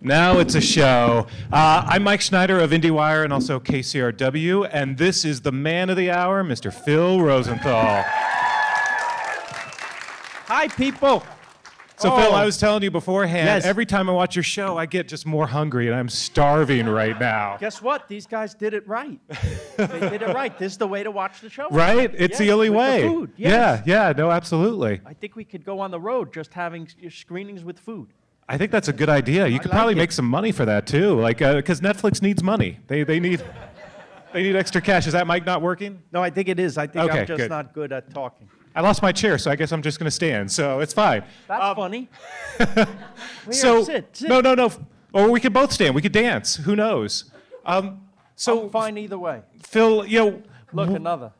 Now it's a show. I'm Mike Schneider of IndieWire and also KCRW, and this is the man of the hour, Mr. Phil Rosenthal. Hi, people. So, Phil, I was telling you beforehand, Yes. every time I watch your show, I get just more hungry, and I'm starving right now. Guess what? These guys did it right. They did it right. This is the way to watch the show. Right? It's Yes, the only with way. the food. Yes. Yeah, no, absolutely. I think we could go on the road just having screenings with food. I think that's a good idea. You could like probably it. make some money for that, too, like, because Netflix needs money. They need extra cash. Is that mic not working? No, I think it is. I think Okay, I'm just good. not good at talking. I lost my chair, so I guess I'm just going to stand, so it's fine. That's funny. So, sit. no. Or we could both stand. We could dance. Who knows? So, I'm fine either way. Phil, Look, another.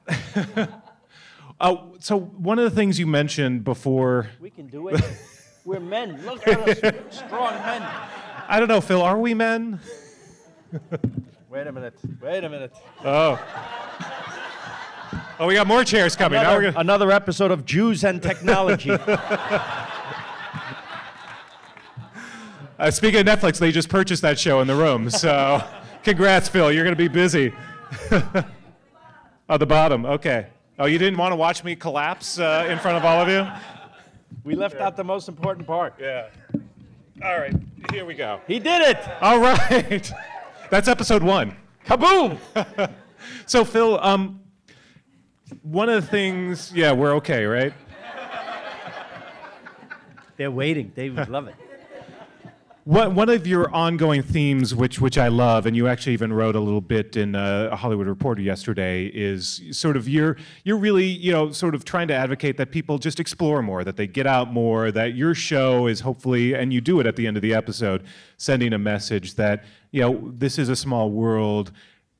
So one of the things you mentioned before, We can do it. We're men. Look at us, strong men. I don't know, Phil, are we men? Wait a minute. Wait a minute. Oh, we got more chairs coming. Now we're gonna... Another episode of Jews and Technology. Speaking of Netflix, they just purchased that show in the room, so congrats, Phil. You're going to be busy. Oh, the bottom. Okay. Oh, you didn't want to watch me collapse in front of all of you? We left out the most important part. Yeah. All right. Here we go. He did it. All right. That's episode 1. Kaboom. So, Phil, one of the things, yeah, we're okay, right? They're waiting. They would love it. One of your ongoing themes, which I love, and you actually even wrote a little bit in a Hollywood Reporter yesterday, is sort of you're really sort of trying to advocate that people just explore more, that they get out more, that your show is hopefully, and you do it at the end of the episode, sending a message that this is a small world.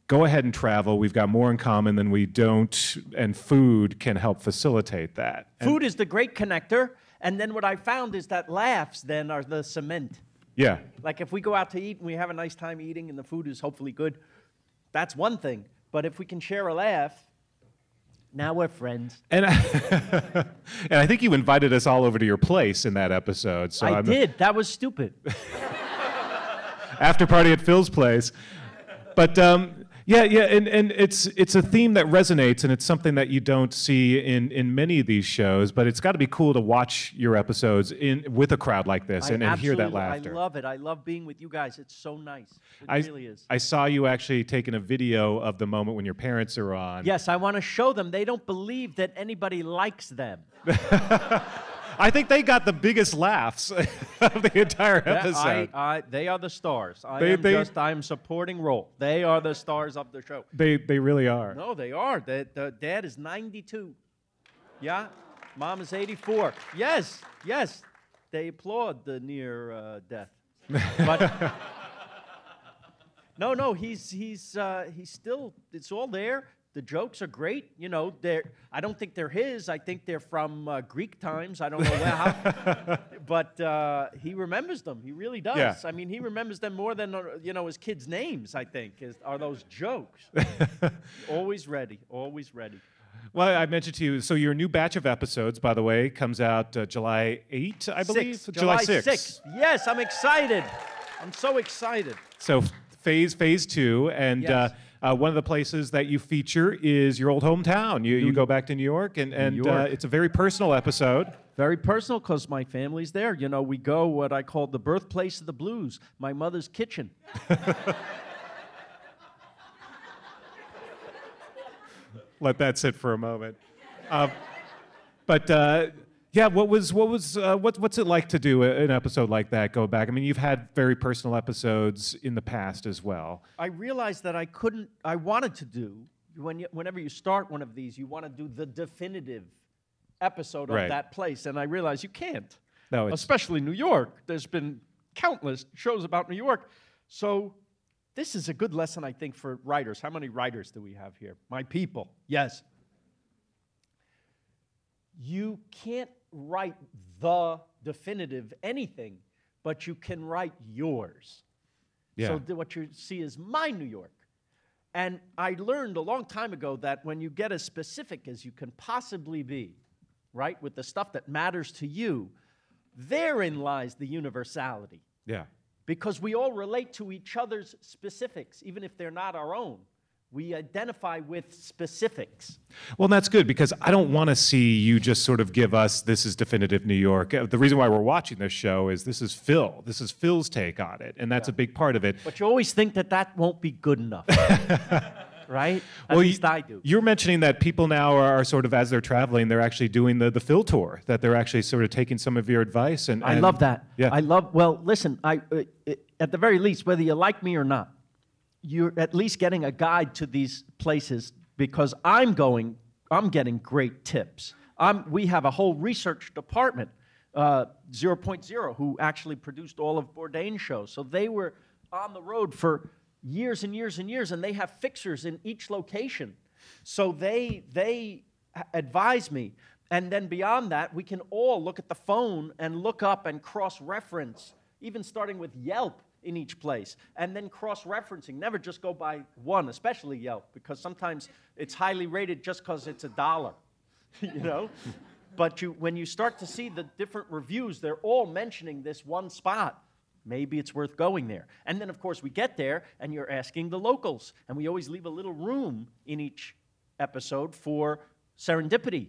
Go ahead and travel. We've got more in common than we don't, and food can help facilitate that. Food is the great connector, and then what I found is that laughs then are the cement. Yeah. Like if we go out to eat and we have a nice time eating and the food is hopefully good, that's one thing. But if we can share a laugh, now we're friends. And I think you invited us all over to your place in that episode. So I did. That was stupid. After party at Phil's place. But and it's a theme that resonates, and it's something that you don't see in many of these shows, but it's got to be cool to watch your episodes with a crowd like this and hear that laughter. I love it. I love being with you guys. It's so nice. It really is. I saw you actually taking a video of the moment when your parents are on. Yes, I want to show them. They don't believe that anybody likes them. I think they got the biggest laughs of the entire episode. They are the stars. I am supporting role. They are the stars of the show. They really are. No, they are. The dad is 92. Yeah, mom is 84. Yes. They applaud the near death. But no, he's still. It's all there. The jokes are great. I don't think they're his. I think they're from Greek times. I don't know how. But he remembers them. He really does. Yeah. I mean, he remembers them more than, his kids' names, I think, are those jokes. Always ready. Always ready. Well, I mentioned to you, so your new batch of episodes, by the way, comes out July 8, I believe? July 6th. Yes, I'm excited. I'm so excited. So phase 2, and Yes. one of the places that you feature is your old hometown. You go back to New York, and it's a very personal episode. Very personal because my family's there. We go what I call the birthplace of the blues, my mother's kitchen. Let that sit for a moment. What's it like to do an episode like that? Go back. I mean, you've had very personal episodes in the past as well. I realized that I wanted to do, whenever you start one of these, you want to do the definitive episode of that place, and I realized you can't. No, especially New York. There's been countless shows about New York. So this is a good lesson, I think, for writers. How many writers do we have here? My people. Yes. You can't write the definitive anything, but you can write yours. Yeah. So what you see is my New York. And I learned a long time ago that when you get as specific as you can possibly be, right, with the stuff that matters to you, therein lies the universality. Yeah. because we all relate to each other's specifics, even if they're not our own. We identify with specifics. Well, that's good, because I don't want to see you just sort of give us, this is definitive New York. The reason why we're watching this show is this is Phil. This is Phil's take on it, and that's a big part of it. But you always think that that won't be good enough. Right? At Well, least I do. You're mentioning that people now are sort of, as they're traveling, they're actually doing the Phil tour, that they're actually sort of taking some of your advice. And I love that. Yeah. Well, listen, at the very least, whether you like me or not, you're at least getting a guide to these places, because I'm getting great tips. We have a whole research department, 0.0, who actually produced all of Bourdain's shows. So they were on the road for years and years and years, and they have fixers in each location. So they advise me. And then beyond that, we can all look at the phone and look up and cross-reference, even starting with Yelp in each place, and then cross-referencing. Never just go by one, especially Yelp, because sometimes it's highly rated just because it's $1, you know? But when you start to see the different reviews, they're all mentioning this one spot. Maybe it's worth going there. And then, of course, we get there, and you're asking the locals. And we always leave a little room in each episode for serendipity,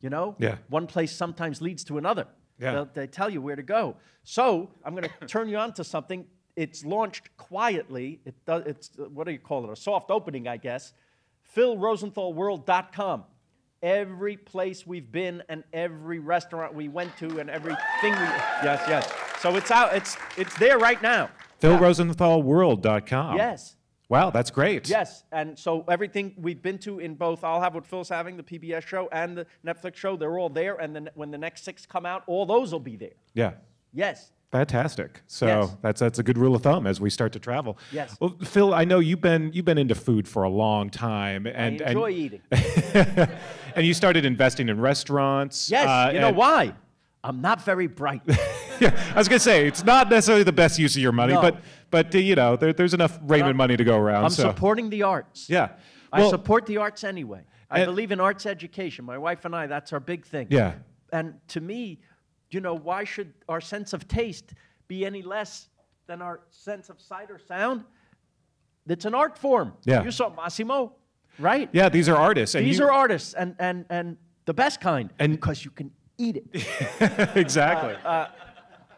you know? Yeah. One place sometimes leads to another. Yeah. They tell you where to go. So I'm going to turn you on to something. It's launched quietly. It's what do you call it? A soft opening, I guess. PhilRosenthalWorld.com. Every place we've been and every restaurant we went to and everything yes. So it's out. It's there right now. PhilRosenthalWorld.com. Yes. Wow, that's great. Yes, and so everything we've been to in both I'll Have What Phil's Having, the PBS show, and the Netflix show, they're all there. And then when the next 6 come out, all those will be there. Yeah. Yes. Fantastic. So Yes. that's a good rule of thumb as we start to travel. Yes. Well, Phil, I know you've been into food for a long time, and I enjoy eating. and you started investing in restaurants. Yes. You know why? I'm not very bright. Yeah, I was gonna say it's not necessarily the best use of your money, No. but you know there's enough Raymond money to go around. I'm so. supporting the arts. Yeah. I Well, support the arts anyway. I and- believe in arts education. My wife and I, that's our big thing. Yeah. And to me, you know, why should our sense of taste be any less than our sense of sight or sound? It's an art form. Yeah. You saw Massimo, right? Yeah, these are artists. And These are artists, and the best kind, And- because you can eat it. exactly.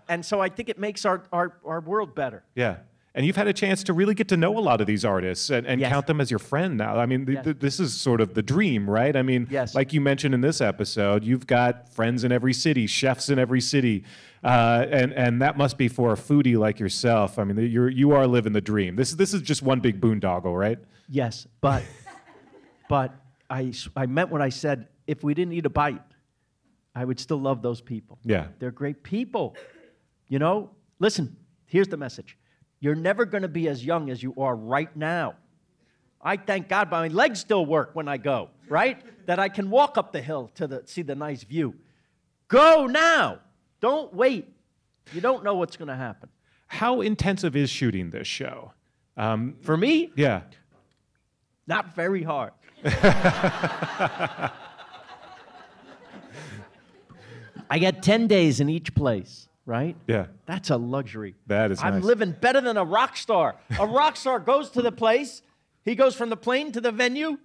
And so I think it makes our world better. Yeah. And you've had a chance to really get to know a lot of these artists and Yes. count them as your friend now. I mean, Yes. this is sort of the dream, right? I mean, Yes. like you mentioned in this episode, you've got friends in every city, chefs in every city, and that must be for a foodie like yourself. I mean, you are living the dream. This is just one big boondoggle, right? Yes, but I meant what I said. If we didn't eat a bite, I would still love those people. Yeah. They're great people. You know, listen, here's the message. You're never going to be as young as you are right now. I thank God my legs still work when I go, right? That I can walk up the hill to see the nice view. Go now. Don't wait. You don't know what's going to happen. How intensive is shooting this show? For me, Yeah. not very hard. I get 10 days in each place, right? Yeah. That's a luxury. That is I'm nice. living better than a rock star. A rock star goes to the place. He goes from the plane to the venue,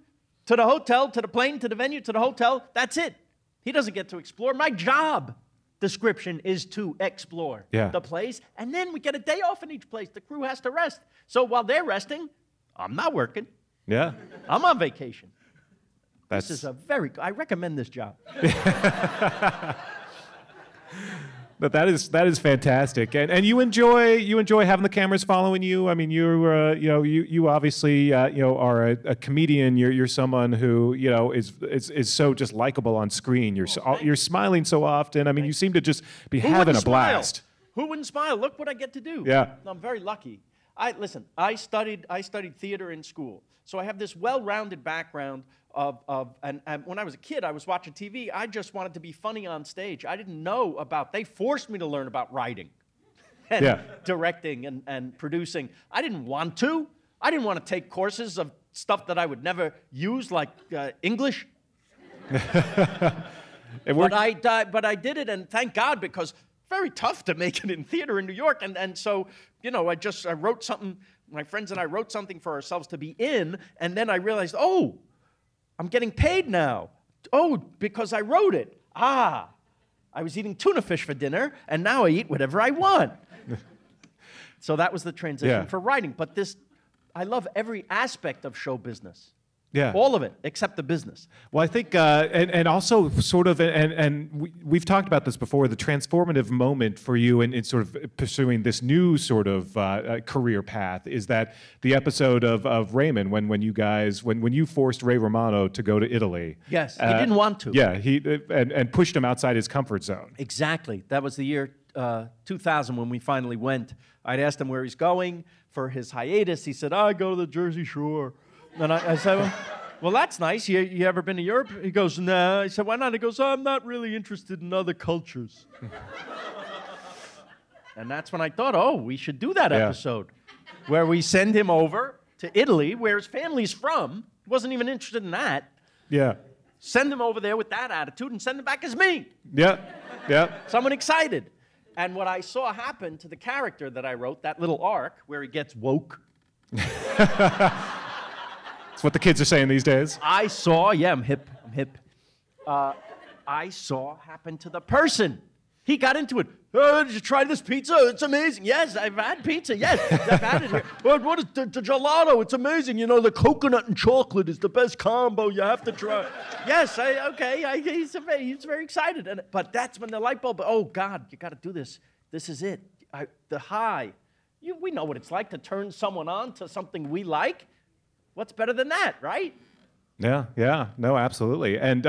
to the hotel, to the plane, to the venue, to the hotel. That's it. He doesn't get to explore. My job description is to explore the place. And then we get a day off in each place. The crew has to rest. So while they're resting, I'm not working. Yeah. I'm on vacation. That's This is I recommend this job. But that is fantastic, and you enjoy having the cameras following you. I mean, you obviously are a comedian. You're someone who is so just likable on screen. You're smiling so often. I mean, you seem to just be having a blast. Who wouldn't smile? Look what I get to do. Yeah. I'm very lucky. Listen, I studied theater in school, so I have this well-rounded background and when I was a kid, I was watching TV. I just wanted to be funny on stage. I didn't know they forced me to learn about writing and directing and producing. I didn't want to. I didn't want to take courses of stuff that I would never use, like English. It worked. But I did it, and thank God, because very tough to make it in theater in New York. And so, you know, I wrote something, my friends and I wrote something for ourselves to be in, and then I realized, oh, I'm getting paid now. Oh, because I wrote it. Ah, I was eating tuna fish for dinner, and now I eat whatever I want. So that was the transition for writing. But I love every aspect of show business. Yeah. All of it, except the business. Well, I think, and also sort of, and we've talked about this before, the transformative moment for you in sort of pursuing this new sort of career path is that the episode of Raymond, when you forced Ray Romano to go to Italy. Yes, he didn't want to. Yeah, and pushed him outside his comfort zone. Exactly. That was the year 2000 when we finally went. I'd asked him where he's going for his hiatus. He said, I go to the Jersey Shore. And I said, well, that's nice. You ever been to Europe? He goes, nah. I said, why not? He goes, I'm not really interested in other cultures. And that's when I thought, oh, we should do that episode where we send him over to Italy, where his family's from. He wasn't even interested in that. Yeah. Send him over there with that attitude and send him back as me. Yeah, yeah. Someone excited. And what I saw happen to the character that I wrote, that little arc where he gets woke. That's what the kids are saying these days. I saw, I'm hip. I saw happen to the person. He got into it. Oh, did you try this pizza? It's amazing. Yes, I've had pizza. Yes, I've had it here. What is the gelato? It's amazing. You know, the coconut and chocolate is the best combo. You have to try. Yes, he's very excited. But that's when the light bulb, oh, God, you got to do this. This is it. The high. We know what it's like to turn someone on to something we like. What's better than that, right? Yeah. No, absolutely. And,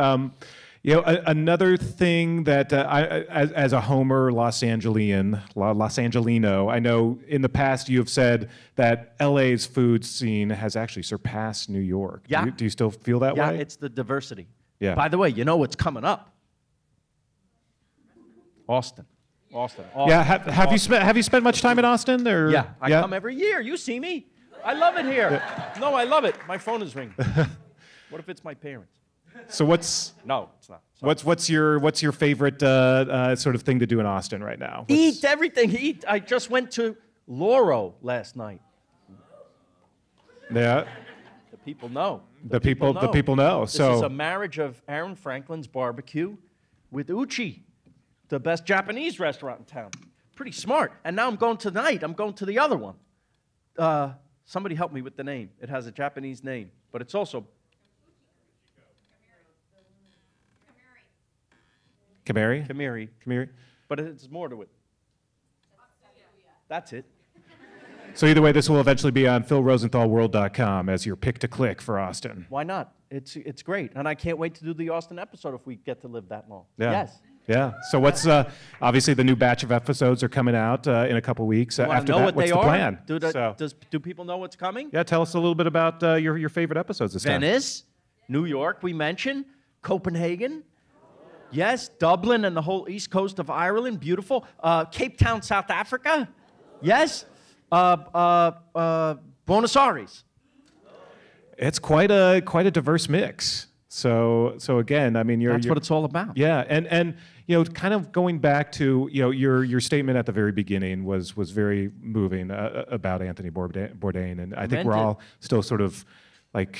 you know, another thing that as a Homer Los Angelino, I know in the past you have said that LA's food scene has actually surpassed New York. Yeah. Do you still feel that way? Yeah, it's the diversity. Yeah. By the way, you know what's coming up? Austin. Yeah. Have you spent much time in Austin? Or? Yeah. I come every year. You see me. I love it here. Yeah. No, I love it. My phone is ringing. What if it's my parents? So what's... No, it's not. Sorry. What's your favorite sort of thing to do in Austin right now? Eat everything. Eat. I just went to Loro last night. Yeah. The people know. The people know. This is a marriage of Aaron Franklin's Barbecue with Uchi, the best Japanese restaurant in town. Pretty smart. And now I'm going tonight. I'm going to the other one. Somebody help me with the name. It has a Japanese name, but it's also... Kamiri. But it's more to it. That's it. So either way, this will eventually be on philrosenthalworld.com as your pick to click for Austin. Why not? It's great. And I can't wait to do the Austin episode if we get to live that long. Yeah. Yes. Yeah. So what's obviously the new batch of episodes are coming out in a couple weeks. After that, what's the plan? Do people know what's coming? Yeah. Tell us a little bit about your favorite episodes this time. Venice, New York, we mentioned, Copenhagen. Yes, Dublin and the whole east coast of Ireland, beautiful. Cape Town, South Africa. Yes. Buenos Aires. It's quite a diverse mix. So again, I mean, that's what it's all about. Yeah, and you know, kind of going back to your statement at the very beginning was very moving about Anthony Bourdain, and I think we're all still sort of like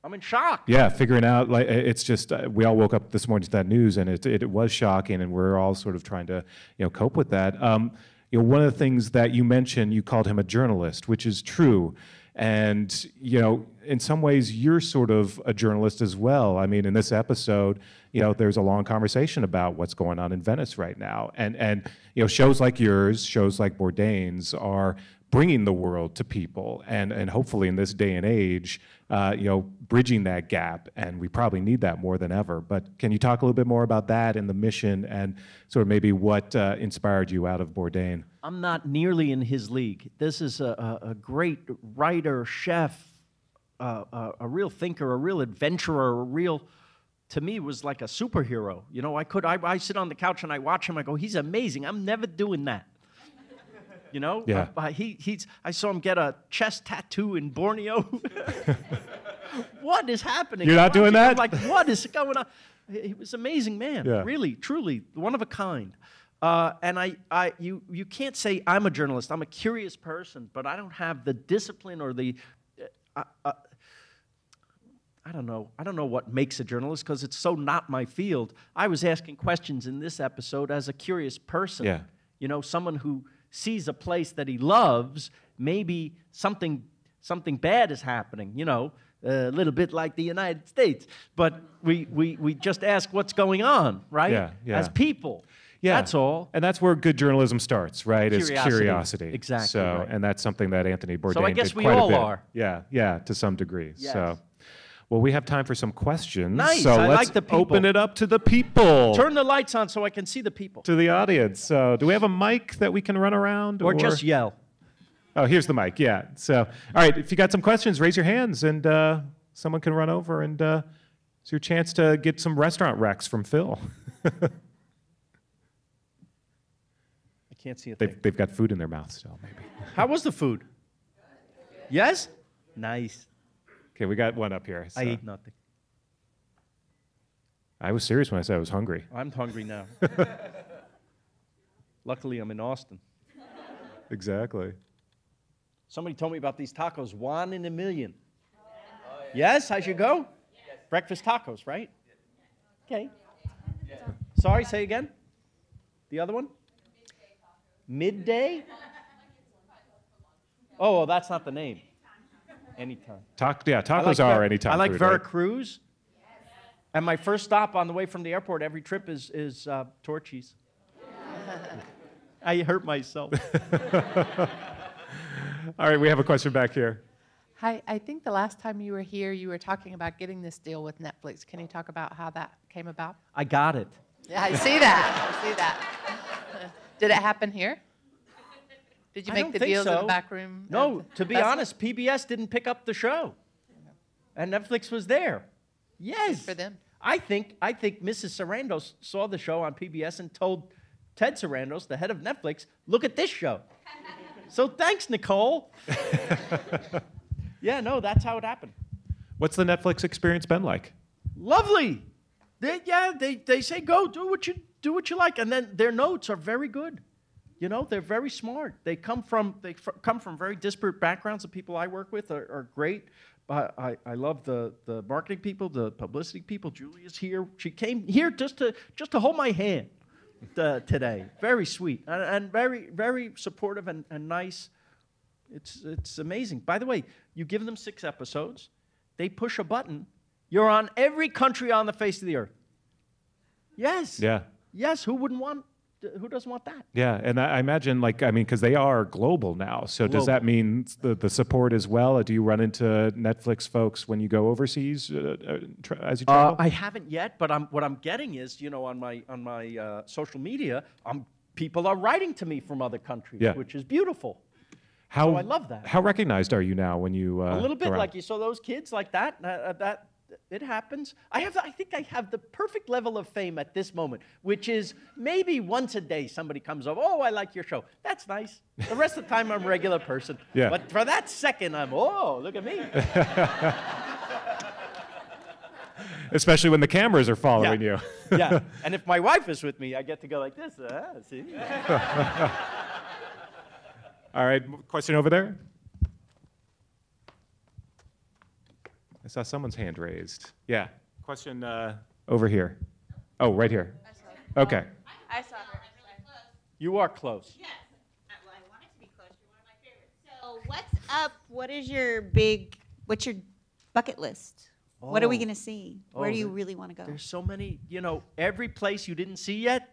I'm in shock. Yeah, figuring out, like, it's just, we all woke up this morning to that news, and it was shocking, and we're all sort of trying to, cope with that. One of the things that you mentioned, you called him a journalist, which is true. And, in some ways, you're sort of a journalist as well. I mean, in this episode, there's a long conversation about what's going on in Venice right now. And shows like yours, shows like Bourdain's are bringing the world to people, and hopefully in this day and age, bridging that gap, and we probably need that more than ever. But can you talk a little bit more about that and the mission, and sort of maybe what inspired you out of Bourdain? I'm not nearly in his league. This is a great writer, chef, a real thinker, a real adventurer, to me, was like a superhero. I sit on the couch and I watch him, I go, he's amazing. I'm never doing that. Yeah. I saw him get a chest tattoo in Borneo. What is happening? You're not doing that? I'm like, what is going on? He was an amazing man. Yeah. Really, truly, one of a kind. And you can't say I'm a journalist. I'm a curious person, but I don't have the discipline or the, I don't know what makes a journalist because it's so not my field. I was asking questions in this episode as a curious person. Yeah. You know, someone who sees a place that he loves, maybe something bad is happening, you know, a little bit like the United States. But we just ask what's going on, right? Yeah, yeah. As people. Yeah. That's all. And that's where good journalism starts, right? Is curiosity. Exactly. So, right. and that's something that Anthony Bourdain So I guess did we quite all a bit. are. Yeah, to some degree. Yes. So, well, we have time for some questions. Nice. So I let's like the people. open it up to the people. Turn the lights on so I can see the people. To the audience. So, do we have a mic that we can run around? Or just yell. Oh, here's the mic. Yeah. So, all right. If you got some questions, raise your hands, and someone can run over, and it's your chance to get some restaurant recs from Phil. I can't see a thing. They've got food in their mouth still, maybe. How was the food? Yes? Nice. Okay, we got one up here. So. I ate nothing. I was serious when I said I was hungry. I'm hungry now. Luckily, I'm in Austin. Exactly. Somebody told me about these tacos, 1 in a million. Yes, I should go? Yes. Breakfast tacos, right? Okay. Sorry, say again? The other one? Midday? Oh, well, that's not the name. Anytime. Tacos are anytime I like food, Veracruz. And my first stop on the way from the airport every trip is Torchy's. I hurt myself. All right, we have a question back here. Hi, I think the last time you were here, you were talking about getting this deal with Netflix. Can you talk about how that came about? I got it. Yeah, I see that. I see that. Did it happen here? Did you make the deals in the back room? No, to be honest, PBS didn't pick up the show. And Netflix was there. Yes. Good for them. I think Mrs. Sarandos saw the show on PBS and told Ted Sarandos, the head of Netflix, look at this show. So thanks, Nicole. Yeah, no, that's how it happened. What's the Netflix experience been like? Lovely. They say go do what you like, and then their notes are very good. You know, they're very smart. They come from very disparate backgrounds. The people I work with are great. I love the marketing people, the publicity people. Julia's here. She came here just to hold my hand today. Very sweet and very, very supportive and nice. It's amazing. By the way, you give them 6 episodes, they push a button, you're on every country on the face of the earth. Yes. Yeah. Yes. Who doesn't want that? Yeah, and I imagine, because they are global now. So does that mean the support as well? Do you run into Netflix folks when you go overseas as you travel? I haven't yet, but what I'm getting is, on my social media, people are writing to me from other countries, which is beautiful. So I love that. How recognized are you now when you a little bit around? Like you saw those kids like that. That it happens. I think I have the perfect level of fame at this moment, which is maybe once a day somebody comes up, oh, I like your show. That's nice. The rest of the time I'm a regular person. Yeah. But for that second, oh, look at me. Especially when the cameras are following you. Yeah. And if my wife is with me, I get to go like this. See? All right, question over there. I saw someone's hand raised. Yeah, question over here. Oh, right here. Okay. I saw her. You are close. Yes. Well, I wanted to be close. You're one of my favorites. So what's up? What's your bucket list? What are we going to see? Where do you really want to go? There's so many, every place you didn't see yet.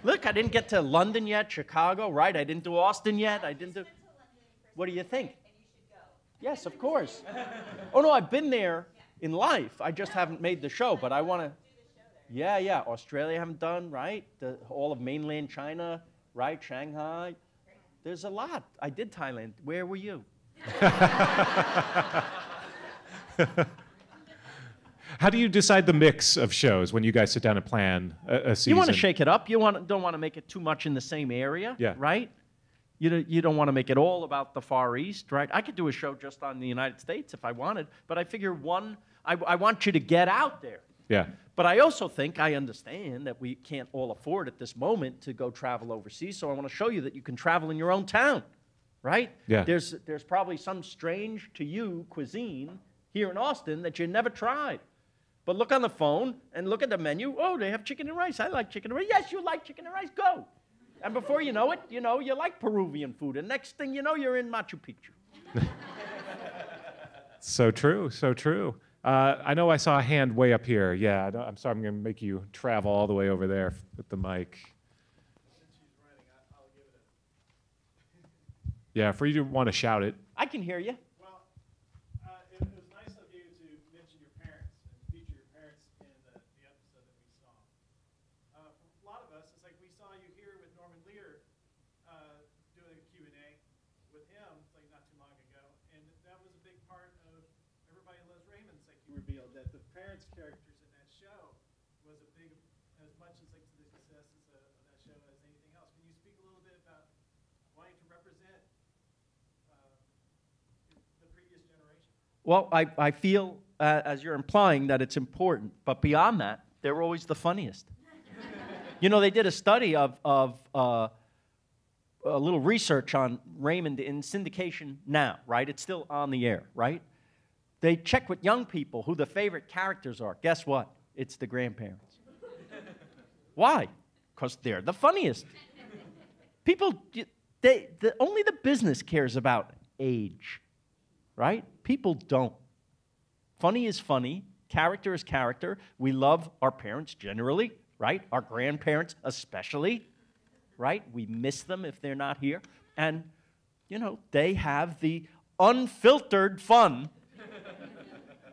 Look, I didn't get to London yet, Chicago, right? I didn't do Austin yet. What do you think? Yes, of course. Oh, no, I've been there in life. I just haven't made the show, but I want to. Yeah. Australia I haven't done, right? All of mainland China, right? Shanghai. There's a lot. I did Thailand. Where were you? How do you decide the mix of shows when you guys sit down and plan a season? You want to shake it up. You don't want to make it too much in the same area, right? You don't want to make it all about the Far East, right? I could do a show just on the United States if I wanted, but I figure I want you to get out there. Yeah. But I also think, I understand that we can't all afford at this moment to go travel overseas, so I want to show you that you can travel in your own town, right? Yeah. There's probably some strange to you cuisine here in Austin that you never tried. But look on the phone and look at the menu. Oh, they have chicken and rice. I like chicken and rice. Yes, you like chicken and rice. Go. And before you know it, you like Peruvian food. And next thing you know, you're in Machu Picchu. So true, so true. I know I saw a hand way up here. Yeah, I'm sorry, I'm going to make you travel all the way over there with the mic. Yeah, for you to want to shout it. I can hear you. Well, it was nice of you to mention your parents and feature your parents in the episode that we saw. For a lot of us, it's like we saw you here with Norman Lear doing a Q&A with him like not too long ago, and that was a big part of Everybody Loves Raymond. Like you revealed that the parents' characters in that show was a big, as much as like to the success of that show as anything else. Can you speak a little bit about wanting to represent the previous generation? Well, I feel, as you're implying, that it's important. But beyond that, they're always the funniest. They did a study of a little research on Raymond in syndication now, right? It's still on the air, right? They check with young people who the favorite characters are. Guess what? It's the grandparents. Why? Because they're the funniest. People, only the business cares about age, right? People don't. Funny is funny. Character is character. We love our parents generally, right? Our grandparents especially, right? We miss them if they're not here. And, they have the unfiltered fun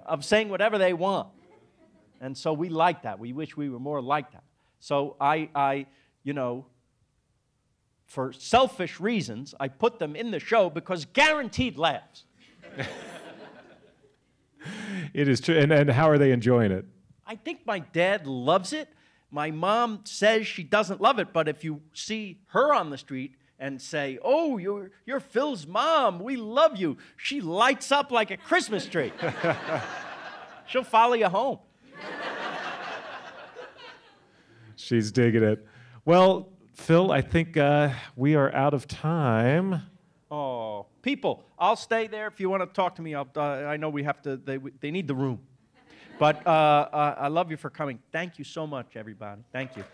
of saying whatever they want. And so we like that. We wish we were more like that. So I for selfish reasons, I put them in the show because guaranteed laughs. It is true. And how are they enjoying it? I think my dad loves it. My mom says she doesn't love it, but if you see her on the street and say, "Oh, you're Phil's mom, we love you," she lights up like a Christmas tree. She'll follow you home. She's digging it. Well, Phil, I think we are out of time. Oh, people, I'll stay there if you want to talk to me. I know we have to. They need the room, but I love you for coming. Thank you so much, everybody. Thank you.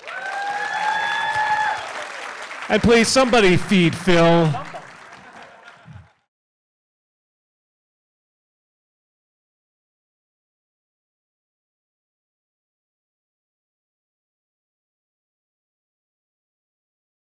And please, somebody feed Phil.